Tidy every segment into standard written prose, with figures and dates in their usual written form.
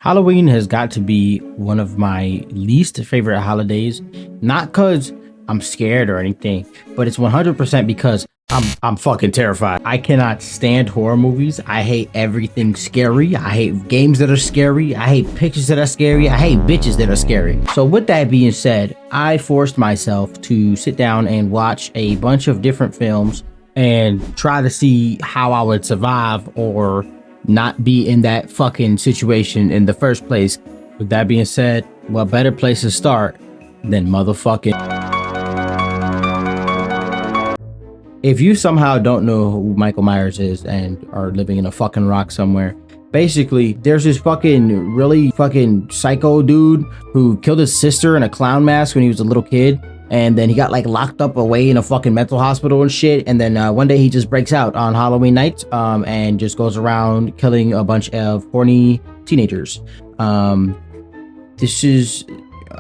Halloween has got to be one of my least favorite holidays, not because I'm scared or anything, but it's 100% because I'm fucking terrified. I cannot stand horror movies. I hate everything scary. I hate games that are scary. I hate pictures that are scary. I hate bitches that are scary. So with that being said, I forced myself to sit down and watch a bunch of different films and try to see how I would survive or not be in that fucking situation in the first place. With that being said, what better place to start than motherfucking... If you somehow don't know who Michael Myers is and are living in a fucking rock somewhere, basically there's this fucking really fucking psycho dude who killed his sister in a clown mask when he was a little kid, and then he got like locked up away in a fucking mental hospital and shit, and then one day he just breaks out on Halloween night and just goes around killing a bunch of horny teenagers. This is,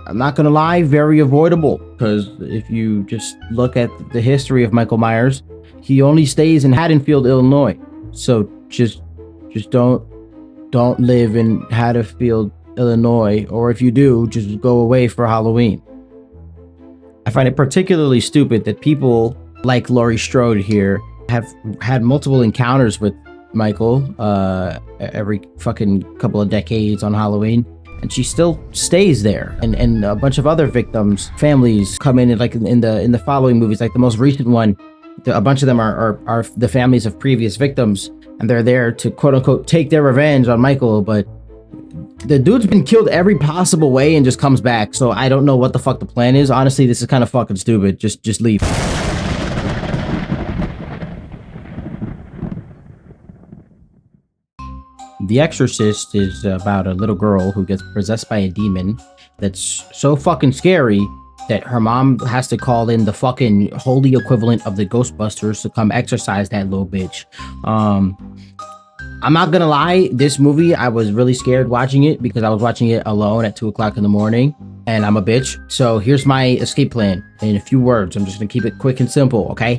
I'm not gonna lie, very avoidable, because if you just look at the history of Michael Myers, he only stays in Haddonfield, Illinois. So just don't live in Haddonfield, Illinois, or if you do, just go away for Halloween. I find it particularly stupid that people like Laurie Strode here have had multiple encounters with Michael every fucking couple of decades on Halloween, and she still stays there. And a bunch of other victims' families come in, like in the following movies, like the most recent one. A bunch of them are the families of previous victims, and they're there to quote unquote take their revenge on Michael, but the dude's been killed every possible way and just comes back. So I don't know what the fuck the plan is. Honestly, this is kind of fucking stupid. Just leave. The Exorcist is about a little girl who gets possessed by a demon that's so fucking scary that her mom has to call in the fucking holy equivalent of the Ghostbusters to come exorcise that little bitch. I'm not gonna lie, this movie, I was really scared watching it because I was watching it alone at 2 o'clock in the morning, and I'm a bitch. So here's my escape plan in a few words. I'm just gonna keep it quick and simple, okay?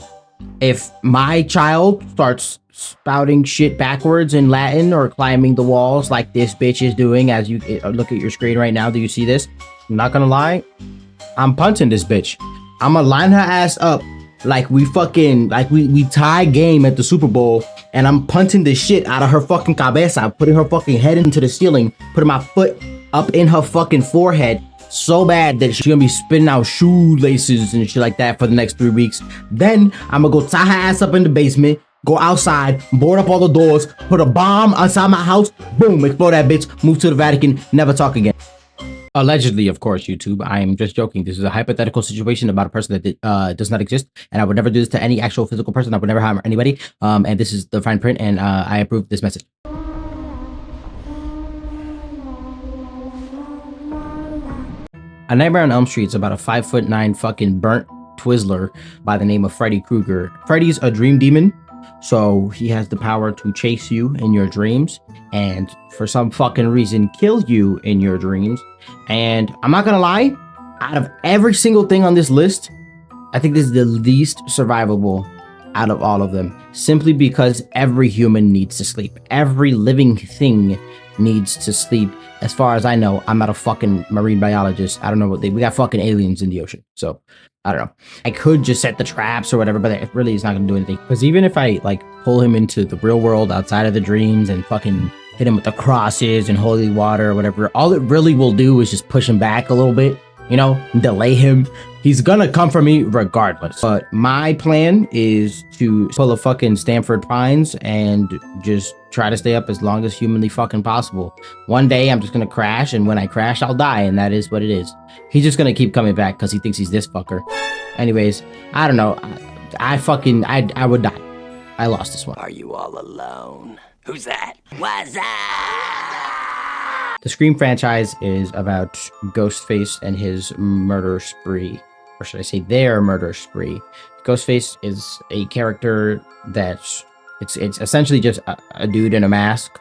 If my child starts spouting shit backwards in Latin or climbing the walls like this bitch is doing, as you look at your screen right now, do you see this? I'm not gonna lie, I'm punching this bitch. I'm gonna line her ass up like we tie game at the Super Bowl, and I'm punting the shit out of her fucking cabeza, putting her fucking head into the ceiling, putting my foot up in her fucking forehead so bad that she's gonna be spitting out shoelaces and shit like that for the next 3 weeks. Then I'm gonna go tie her ass up in the basement, go outside, board up all the doors, put a bomb outside my house, boom, explode that bitch, move to the Vatican, never talk again. Allegedly, of course, YouTube. I am just joking. This is a hypothetical situation about a person that does not exist, and I would never do this to any actual physical person. I would never harm anybody. And this is the fine print, and I approve this message. A Nightmare on Elm Street is about a 5'9" fucking burnt Twizzler by the name of Freddy Krueger. Freddy's a dream demon, so he has the power to chase you in your dreams and for some fucking reason kill you in your dreams. And I'm not gonna lie, out of every single thing on this list, I think this is the least survivable out of all of them, simply because every human needs to sleep. Every living thing needs to sleep. As far as I know, I'm not a fucking marine biologist. I don't know what we got fucking aliens in the ocean, so I don't know. I could just set the traps or whatever, but it really is not gonna do anything. Because even if I like pull him into the real world outside of the dreams and fucking hit him with the crosses and holy water or whatever, all it really will do is just push him back a little bit, you know, delay him. He's gonna come for me regardless. But my plan is to pull a fucking Stanford Pines and just try to stay up as long as humanly fucking possible. One day I'm just gonna crash, and when I crash, I'll die, and that is what it is. He's just gonna keep coming back because he thinks he's this fucker. Anyways, I don't know. I would die. I lost this one. Are you all alone? Who's that? What's that? The Scream franchise is about Ghostface and his murder spree. Or should I say their murder spree. Ghostface is a character that's it's essentially just a dude in a mask,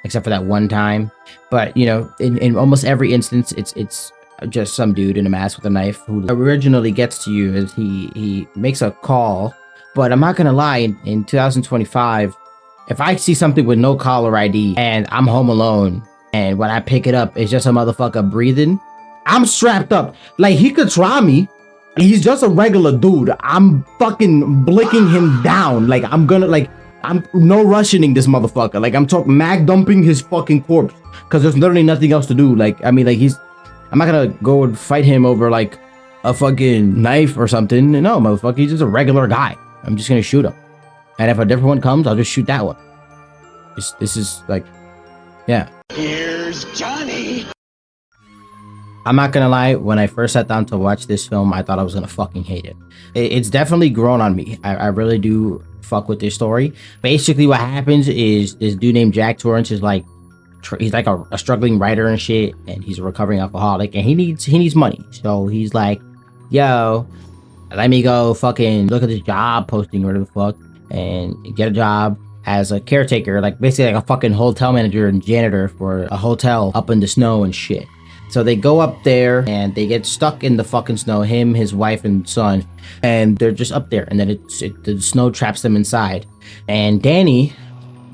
except for that one time. But you know, in almost every instance, it's just some dude in a mask with a knife who originally gets to you as he makes a call. But I'm not gonna lie, in 2025, if I see something with no caller ID and I'm home alone, And when I pick it up, it's just a motherfucker breathing. I'm strapped up. Like, he could try me. He's just a regular dude. I'm fucking blicking him down. Like, I'm no rushing this motherfucker. Like, I'm talking mag dumping his fucking corpse. Because there's literally nothing else to do. Like, I mean, like, I'm not gonna go and fight him over, like, a fucking knife or something. No, motherfucker, he's just a regular guy. I'm just gonna shoot him. And if a different one comes, I'll just shoot that one. This is, like, yeah. Here's Johnny. I'm not gonna lie, when I first sat down to watch this film, I thought I was gonna fucking hate it. It's definitely grown on me. I really do fuck with this story. Basically, what happens is this dude named Jack Torrance is like, he's like a struggling writer and shit, and he's a recovering alcoholic, and he needs money. So he's like, yo, let me go fucking look at this job posting or whatever the fuck, and get a job as a caretaker, like basically like a fucking hotel manager and janitor for a hotel up in the snow and shit. So they go up there and they get stuck in the fucking snow, him, his wife, and son, and they're just up there, and then the snow traps them inside. And Danny,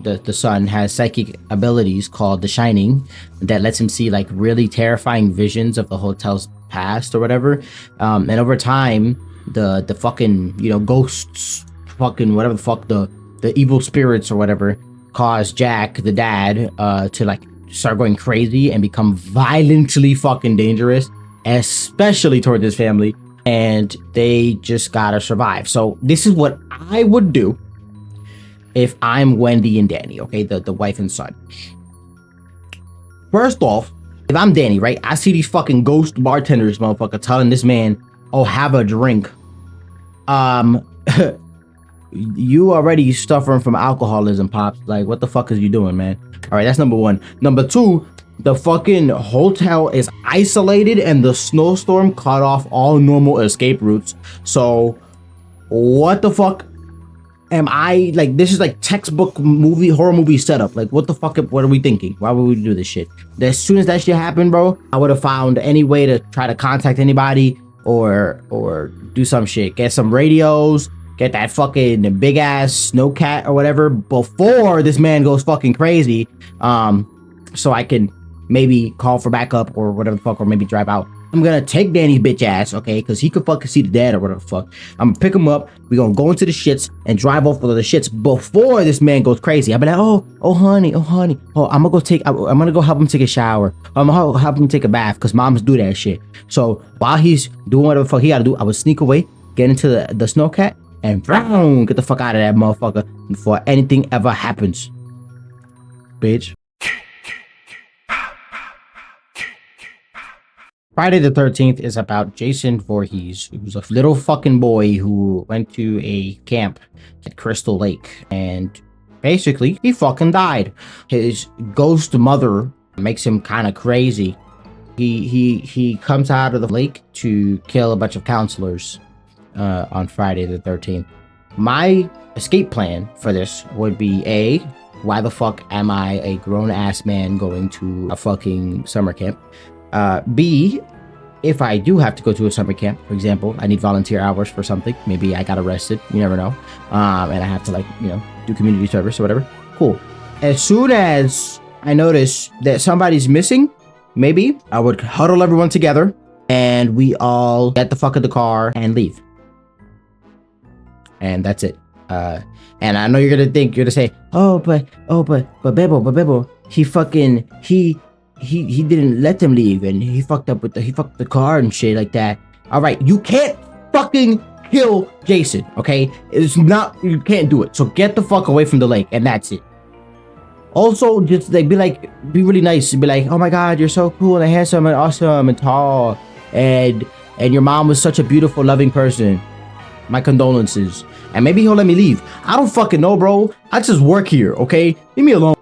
the son, has psychic abilities called The Shining that lets him see like really terrifying visions of the hotel's past or whatever. And over time, the fucking, you know, ghosts, fucking whatever the fuck, the evil spirits or whatever, cause Jack, the dad, to like start going crazy and become violently fucking dangerous, especially toward his family, and they just gotta survive. So this is what I would do if I'm Wendy and Danny, okay, the wife and son. First off, if I'm Danny, right, I see these fucking ghost bartenders, motherfucker, telling this man, oh, have a drink. You already suffering from alcoholism, Pops. Like, what the fuck is you doing, man? All right, that's number one. Number two, the fucking hotel is isolated and the snowstorm cut off all normal escape routes. So what the fuck am I, like, this is like textbook horror movie setup. Like, what the fuck, what are we thinking? Why would we do this shit? As soon as that shit happened, bro, I would have found any way to try to contact anybody or do some shit. Get some radios, get that fucking big ass snowcat or whatever before this man goes fucking crazy. So I can maybe call for backup or whatever the fuck, or maybe drive out. I'm gonna take Danny's bitch ass, okay, because he could fucking see the dad or whatever the fuck. I'm gonna pick him up. We gonna go into the shits and drive off of the shits before this man goes crazy. I'll be like, oh honey, I'm gonna go help him take a shower. I'm gonna help him take a bath, because moms do that shit. So while he's doing whatever the fuck he gotta do, I would sneak away, get into the snowcat, and boom, get the fuck out of that motherfucker before anything ever happens. Bitch. Friday the 13th is about Jason Voorhees, who's a little fucking boy who went to a camp at Crystal Lake, and basically he fucking died. His ghost mother makes him kind of crazy. He comes out of the lake to kill a bunch of counselors on Friday the 13th. My escape plan for this would be A, why the fuck am I a grown-ass man going to a fucking summer camp? B, if I do have to go to a summer camp, for example, I need volunteer hours for something. Maybe I got arrested, you never know. And I have to, like, you know, do community service or whatever. Cool. As soon as I notice that somebody's missing, maybe I would huddle everyone together and we all get the fuck in the car and leave. And that's it. And I know you're gonna say, but Bebo, he didn't let them leave, and he fucked the car and shit like that. All right, you can't fucking kill Jason, okay? You can't do it. So get the fuck away from the lake, and that's it. Also, just like be really nice, be like, oh my god, you're so cool and handsome and awesome and tall, and your mom was such a beautiful, loving person. My condolences. And maybe he'll let me leave. I don't fucking know, bro. I just work here, okay? Leave me alone.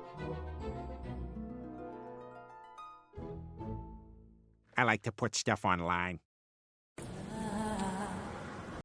I like to put stuff online.